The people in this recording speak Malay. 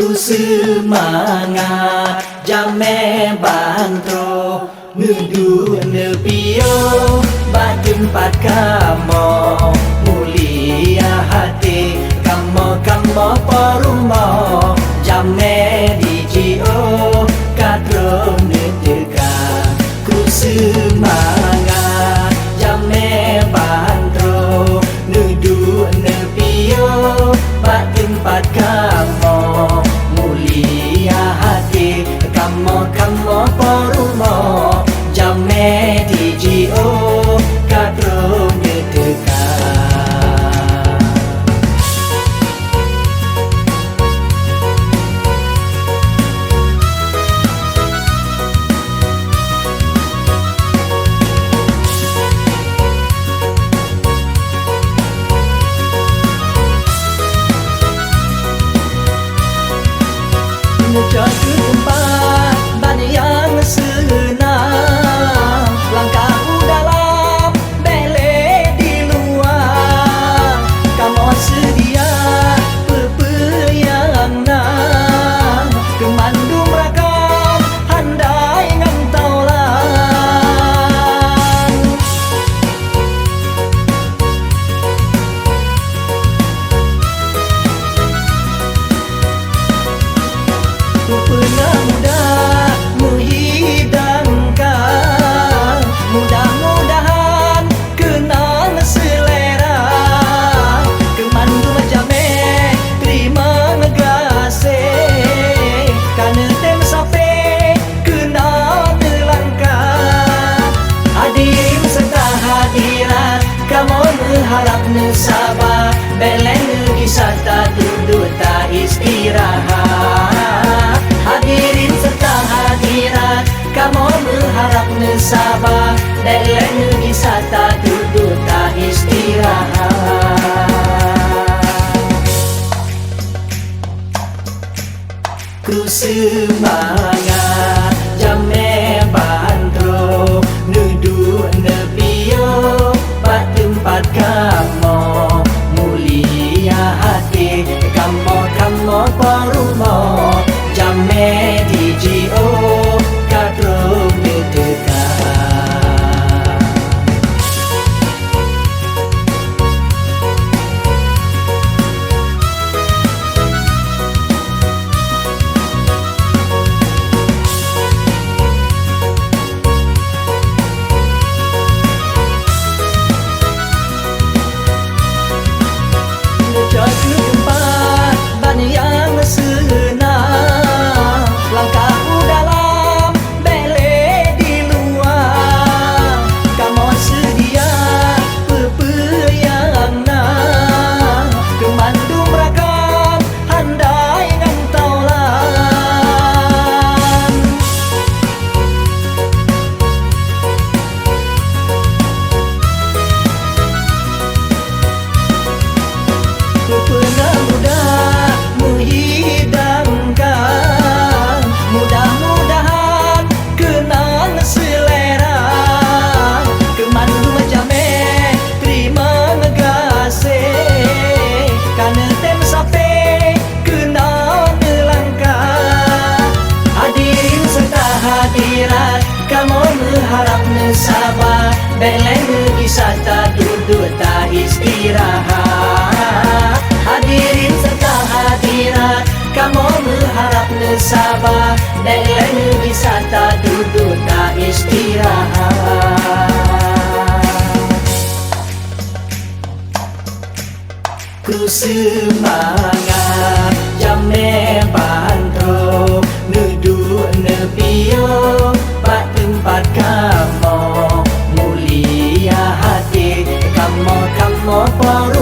Ku semangat jame bantro nudu nepio bak tempat kamu mulia hati kamu porumo jame dijio kadro neteka ku semangat jame bantro nudu nepio bak tempat kamu mulia hati kamu porumo jame dijio kadro neteka menuju ke tempat ban yang senang langkahmu dalam bele di luar kamu sedia pepeyangan kemandung rakam handai ngantaulan ku pernah mudah menghidangkan mudah-mudahan kenang selera kemandung jame terima negase karena tem sampai kenal nelangkah hadirin serta hadirat kamu berharap sabar beleng kisah tak duduk tak istirahat hadirin serta hadirat kamu berharap sabar beleng kisah tak duduk tak istirahat ku semangat jame bantro nudu nepio bak tempat kamu mulia hati kamu porumo jame dijio kadro neteka menuju ke tempat ban yang senang langkahmu dalam bele di luar kamu sedia pepeyangan kemandung rakam handai ngantaulan ku pernah mudah menghidangkan mudah-mudahan kenang selera kemandung jame terima negase karena tem sampai kenal nelangkah hadirin serta hadirat kamu berharap sabar beleng kisah tak duduk tak istirahat hadirin serta hadirat kamu berharap sabar beleng kisah tak duduk tak istirahat ku semangat jame bantro nudu nepio bak tempat kamu mulia hati kamu porumo